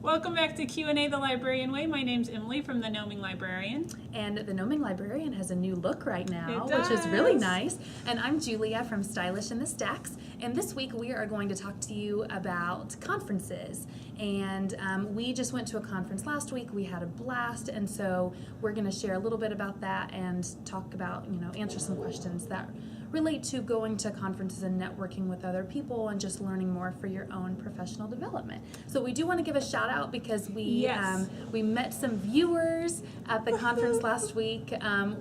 Welcome back to Q&A the Librarian Way. My name's Emily from the Gnoming Librarian. And the Gnoming Librarian has a new look right now, It which is really does. nice. And I'm Julia from Stylish in the Stacks. And this week we are going to talk to you about conferences. And we just went to a conference last week. We had a blast. And so we're going to share a little bit about that and talk about, answer some questions that relate to going to conferences and networking with other people and just learning more for your own professional development. So we do want to give a shout out because we met some viewers at the conference last week.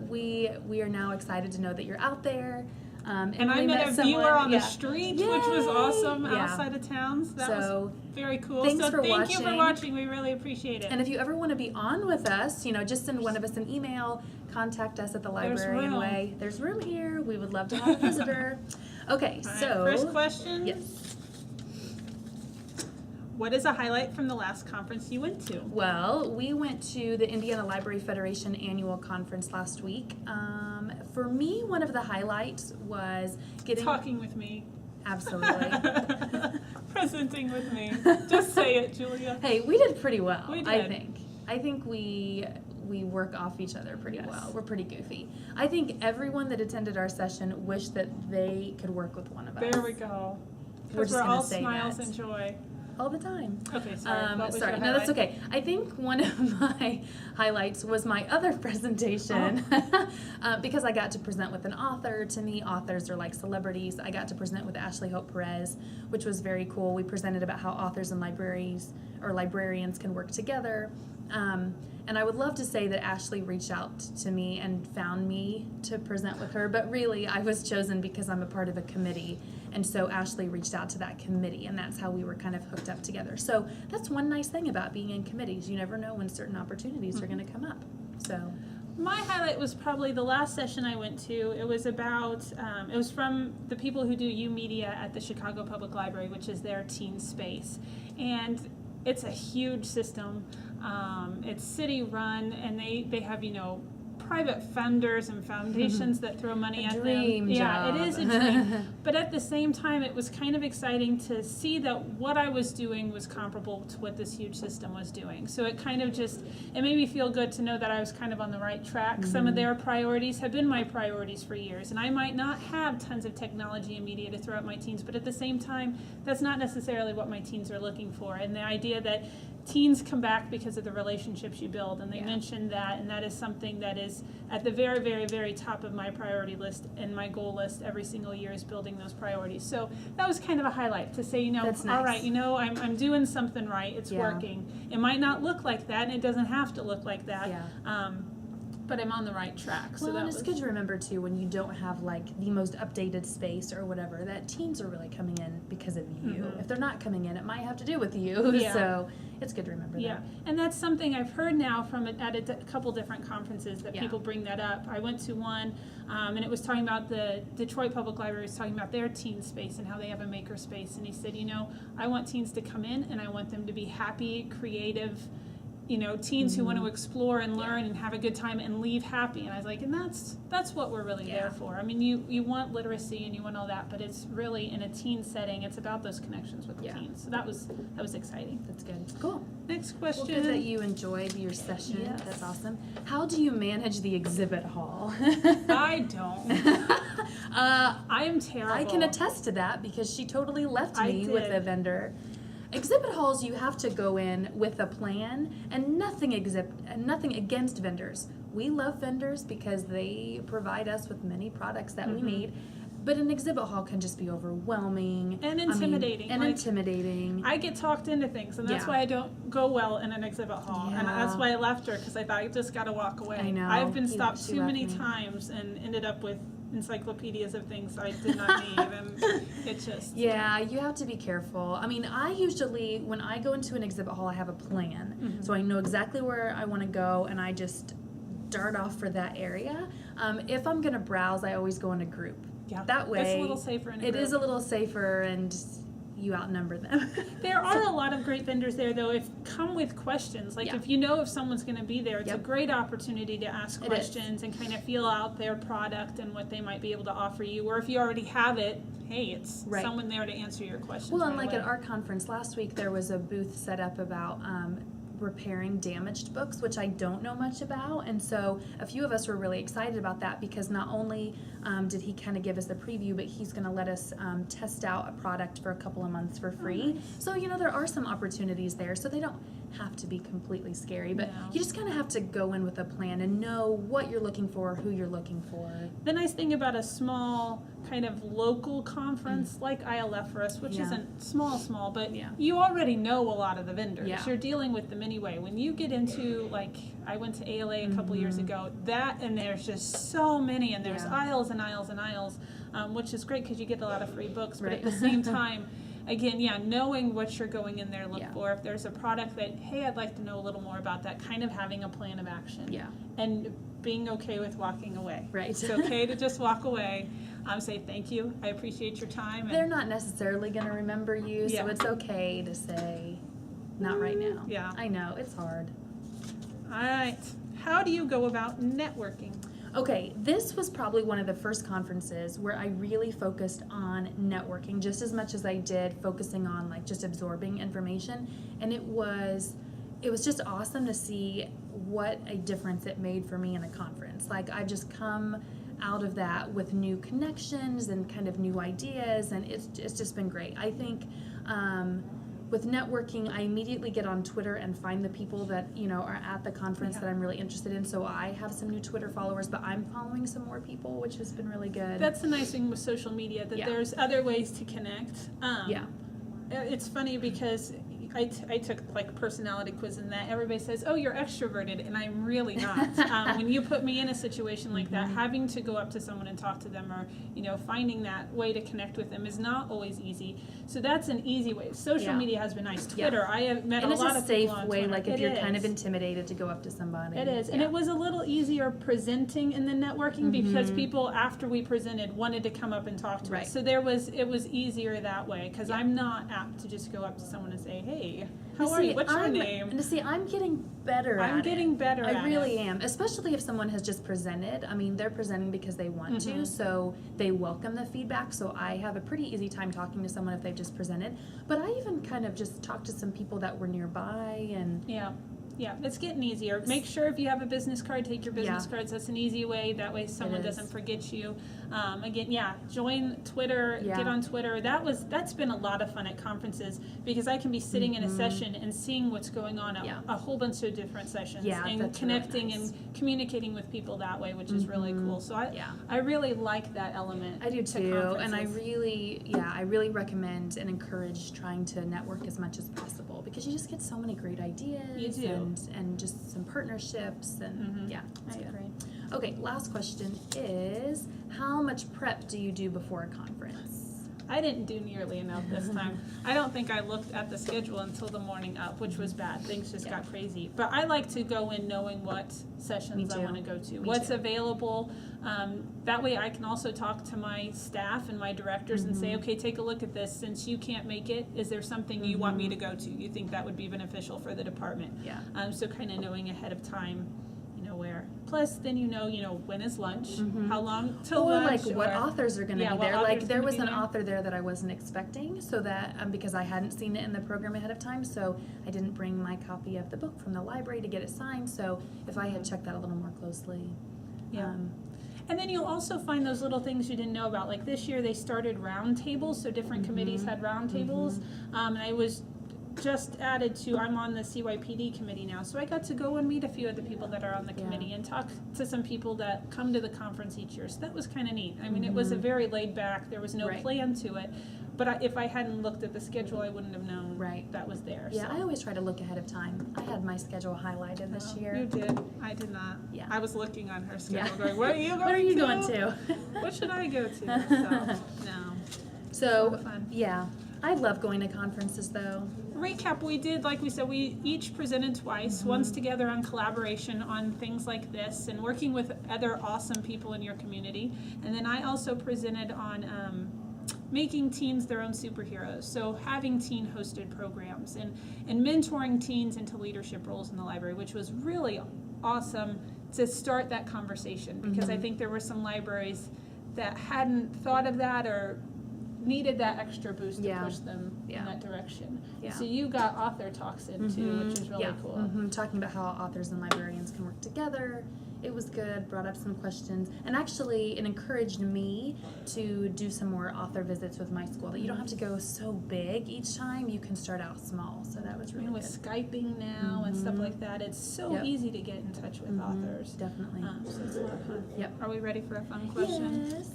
We are now excited to know that you're out there. And I met a viewer on the street, Yay! which was awesome, outside of town. So that was very cool. Thanks for thank watching. you for watching. We really appreciate it. And if you ever want to be on with us, just send one of us an email, contact us at the Librarian Way. There's room here. We would love to have a visitor. Okay, All right, so first question. Yes. What is a highlight from the last conference you went to? Well, we went to the Indiana Library Federation annual conference last week. For me, one of the highlights was Talking with me. Absolutely. Presenting with me. Just say it, Julia. Hey, we did pretty well, We did. I think we work off each other pretty well. We're pretty goofy. I think everyone that attended our session wished that they could work with one of us. There we go. We're Because just we're all gonna say smiles that. and joy. All the time. Okay, sorry. What was your No, highlight? that's okay. I think one of my highlights was my other presentation because I got to present with an author. To me, authors are like celebrities. I got to present with Ashley Hope Perez, which was very cool. We presented about how authors and librarians can work together. And I would love to say that Ashley reached out to me and found me to present with her, but really I was chosen because I'm a part of a committee. And so Ashley reached out to that committee, and that's how we were kind of hooked up together. So that's one nice thing about being in committees. You never know when certain opportunities are going to come up. So my highlight was probably the last session I went to. It was about, it was from the people who do U Media at the Chicago Public Library, which is their teen space. And it's a huge system. It's city run, and they have, private funders and foundations that throw money at dream them. job. Yeah, it is a dream. But at the same time, it was kind of exciting to see that what I was doing was comparable to what this huge system was doing. So it kind of it made me feel good to know that I was kind of on the right track. Mm-hmm. Some of their priorities have been my priorities for years, and I might not have tons of technology and media to throw at my teens, but at the same time, that's not necessarily what my teens are looking for. And the idea that teens come back because of the relationships you build, and they mentioned that, and that is something that is at the very, very, very top of my priority list and my goal list every single year is building those priorities. So that was kind of a highlight to say, That's nice. all right, I'm doing something right. It's working. It might not look like that, and it doesn't have to look like that. Yeah. But I'm on the right track. Well, and it's good to remember too, when you don't have like the most updated space or whatever, that teens are really coming in because of you. Mm-hmm. If they're not coming in, it might have to do with you. Yeah. So it's good to remember that. Yeah, and that's something I've heard now from at a couple different conferences that people bring that up. I went to one, and it was talking about the Detroit Public Library was talking about their teen space and how they have a maker space. And he said, I want teens to come in and I want them to be happy, creative, teens who want to explore and learn and have a good time and leave happy. And I was like, and that's what we're really there for. I mean, you want literacy and you want all that, but it's really in a teen setting. It's about those connections with the teens. So that was exciting. That's good. Cool. Next question. Well, good that you enjoyed your session. Yes. That's awesome. How do you manage the exhibit hall? I don't. I am terrible. I can attest to that because she totally left me with a vendor. Exhibit halls, you have to go in with a plan, and nothing against vendors. We love vendors because they provide us with many products that we need. But an exhibit hall can just be overwhelming. And intimidating. Intimidating. I get talked into things, and that's why I don't go well in an exhibit hall. Yeah. And that's why I left her, because I thought I just got to walk away. I know. I've been stopped She too left many me. times and ended up with encyclopedias of things I did not need, and it just... Yeah, you have to be careful. I mean, I usually, when I go into an exhibit hall, I have a plan. So I know exactly where I want to go, and I just dart off for that area. If I'm going to browse, I always go in a group. Yeah, That way, it's a little safer in a it group. is a little safer, and you outnumber them. There are a lot of great vendors there, though. Come with questions. Like, Yeah. if you know if someone's going to be there, it's a Yep. great opportunity to ask It is. questions and kind of feel out their product and what they might be able to offer you. Or if you already have it, hey, it's Right. someone there to answer your questions. Well, right and like away. at our conference last week, there was a booth set up about repairing damaged books, which I don't know much about. And so a few of us were really excited about that because not only did he kind of give us a preview, but he's going to let us test out a product for a couple of months for free. So, there are some opportunities there. So they don't have to be completely scary, but No. you just kind of have to go in with a plan and know what you're looking for, who you're looking for. The nice thing about a small kind of local conference like ILF for us, which Yeah. isn't small, but Yeah. you already know a lot of the vendors. Yeah. You're dealing with them anyway. When you get into, like, I went to ALA a couple years ago, and there's just so many, and there's Yeah. aisles and aisles and aisles, which is great because you get a lot of free books, but Right. at the same time, again, knowing what you're going in there look Yeah. for. If there's a product that, hey, I'd like to know a little more about that, kind of having a plan of action. Yeah. And being okay with walking away. Right. It's okay to just walk away. Say thank you. I appreciate your time. They're not necessarily going to remember you, so Yeah. it's okay to say, not right now. Yeah. I know, it's hard. All right. How do you go about networking? Okay, this was probably one of the first conferences where I really focused on networking just as much as I did focusing on like just absorbing information. And it was just awesome to see what a difference it made for me in a conference. Like I've just come out of that with new connections and kind of new ideas, and it's just been great. I think with networking, I immediately get on Twitter and find the people that are at the conference that I'm really interested in. So I have some new Twitter followers, but I'm following some more people, which has been really good. That's the nice thing with social media, that Yeah. there's other ways to connect. Yeah. It's funny because I took like personality quiz and that everybody says, oh, you're extroverted, and I'm really not. When you put me in a situation like that, having to go up to someone and talk to them, or finding that way to connect with them is not always easy. So that's an easy way. Social Yeah. media has been nice. Yeah. Twitter, I have met And a it's lot a of safe people on way, Twitter. like if It you're kind of is. intimidated to go up to somebody. It is, and Yeah. it was a little easier presenting in the networking because people, after we presented, wanted to come up and talk to Right. us. So it was easier that way because I'm not apt to just go up to someone and say, "Hey, how are you? What's your name?" And to see, I'm getting better at it. I'm getting better at it. I really am, especially if someone has just presented. I mean, they're presenting because they want to, so they welcome the feedback. So I have a pretty easy time talking to someone if they've just presented. But I even kind of just talked to some people that were nearby, and Yeah, it's getting easier. Make sure if you have a business card, take your business Yeah. cards. That's an easy way. That way someone is. doesn't forget you. Again, join Twitter, Yeah. get on Twitter. That's been a lot of fun at conferences because I can be sitting in a session and seeing what's going on at Yeah. a whole bunch of different sessions Yeah, and that's connecting really nice. and communicating with people that way, which is really cool. So Yeah. I really like that element. I do to too, and I conferences. really recommend and encourage trying to network as much as possible because you just get so many great ideas. You do. and just some partnerships, and it's I good. agree. Okay, last question is, how much prep do you do before a conference? I didn't do nearly enough this time. I don't think I looked at the schedule until the morning up, which was bad. Things just got crazy. But I like to go in knowing what sessions I too. want to go to, Me what's too. available. That way I can also talk to my staff and my directors and say, okay, take a look at this. Since you can't make it, is there something you want me to go to? You think that would be beneficial for the department? Yeah. So kind of knowing ahead of time, where. Plus, then when is lunch? How long till Or lunch? like what authors are going to be what there. Like author's there gonna was be an there. author there that I wasn't expecting, so that because I hadn't seen it in the program ahead of time, so I didn't bring my copy of the book from the library to get it signed. So if I had checked that a little more closely, Yeah. And then you'll also find those little things you didn't know about. Like this year they started round tables, so different committees had round tables. And I was just added to, I'm on the CYPD committee now, so I got to go and meet a few of the people that are on the committee and talk to some people that come to the conference each year. So that was kind of neat. I mean, it was a very laid back, there was no Right. plan to it. But if I hadn't looked at the schedule, I wouldn't have known Right. that was there. yeah, so. I always try to look ahead of time. I had my schedule highlighted this Oh, year. You did. I did not. Yeah. I was looking on her schedule Yeah. going, what are you going to? Where are you going to? What should I go to? So, no. So, Fun. yeah, I love going to conferences though. Recap, we did, like we said, we each presented twice, once together on collaboration on things like this and working with other awesome people in your community. And then I also presented on making teens their own superheroes. So having teen-hosted programs and mentoring teens into leadership roles in the library, which was really awesome to start that conversation, because I think there were some libraries that hadn't thought of that or needed that extra boost to push them in that direction. So you got author talks in too, which is really cool. Talking about how authors and librarians can work together. It was good, brought up some questions, and actually it encouraged me to do some more author visits with my school. That you don't have to go so big each time, you can start out small. So that was really and with Skyping now and stuff like that, it's so easy to get in touch with authors. Definitely. So it's a lot of fun. Yep. Are we ready for a fun question? Yes.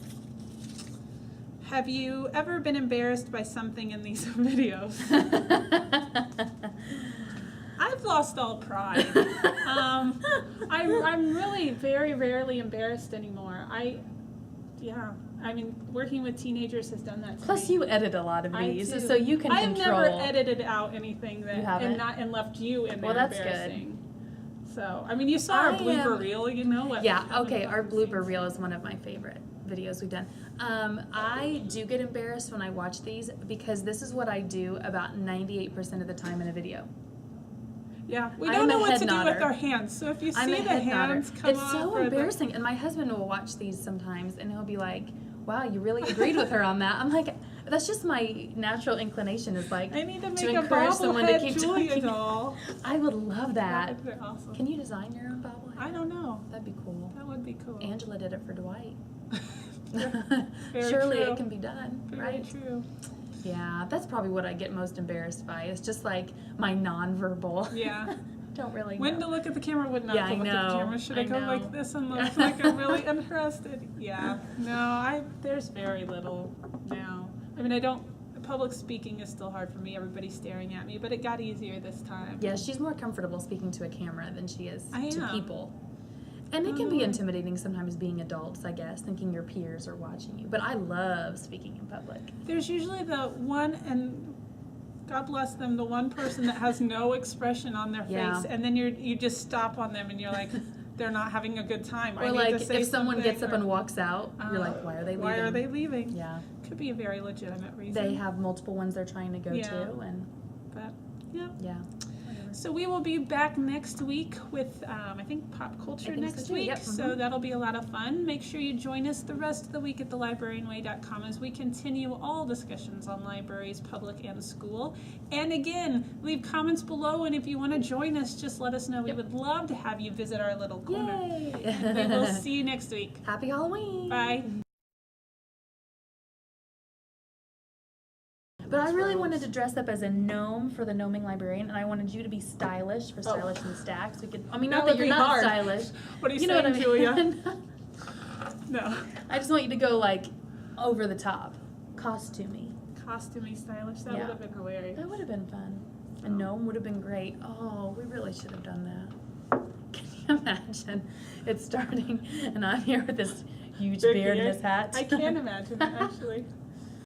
Have you ever been embarrassed by something in these videos? I've lost all pride. I'm really very rarely embarrassed anymore. I mean, working with teenagers has done that to Plus, me. you edit a lot of these, I do. so you can I've control. never edited out anything that You haven't? and left you in there Well, that's embarrassing. So, I mean, you saw our blooper reel, you know what? Yeah, okay, our blooper reel is one of my favorite videos we've done. I do get embarrassed when I watch these because this is what I do about 98% of the time in a video. Yeah, we I don't am know a what head to do nodder. with our hands. So if you I'm see a the head hands nodder. come It's off, so or the- embarrassing, and my husband will watch these sometimes, and he'll be like, "Wow, you really agreed with her on that." I'm like, that's just my natural inclination. Is like I need to make to a encourage someone to bobblehead keep Julia talking. doll. I would love that. That would be awesome. Can you design your own bobblehead? I don't know. That'd be cool. That would be cool. Angela did it for Dwight. Very Surely true. it can be done, Very right? true. Yeah, that's probably what I get most embarrassed by. It's just like my nonverbal. Yeah. Don't really When know. to look at the camera, when not Yeah, to I look at the know. camera. Should I I go know. like this and look like I'm really interested? Yeah. No, there's very little now. I mean, public speaking is still hard for me. Everybody's staring at me, but it got easier this time. Yeah, she's more comfortable speaking to a camera than she is I to am. people. And it can be intimidating sometimes being adults, I guess, thinking your peers are watching you. But I love speaking in public. There's usually the one, and God bless them, the one person that has no expression on their Yeah. face, and then you just stop on them and you're like, they're not having a good time. I Or need like to say if someone gets up something, and walks out, you're like, why are they leaving? Why are they leaving? Yeah. Could be a very legitimate reason. They have multiple ones they're trying to go Yeah. to, and But yeah. yeah. So we will be back next week with, I think, pop culture I think next so too. week. Yep. So that'll be a lot of fun. Make sure you join us the rest of the week at thelibrarianway.com as we continue all discussions on libraries, public and school. And again, leave comments below, and if you want to join us, just let us know. We would love to have you visit our little corner. Yay! We will see you next week. Happy Halloween! Bye. But I really wanted to dress up as a gnome for the gnoming librarian, and I wanted you to be stylish for Stylish and Stacks. We could, I mean, That not that would you're be not hard. stylish. What are you You know saying, what I mean? Julia? No. I just want you to go like over the top, costumey. Costumey stylish. That Yeah. would have been hilarious. That would have been fun. A gnome would have been great. Oh, we really should have done that. Can you imagine? It's starting, and I'm here with this huge Big beard and beard. this hat. I can imagine, actually.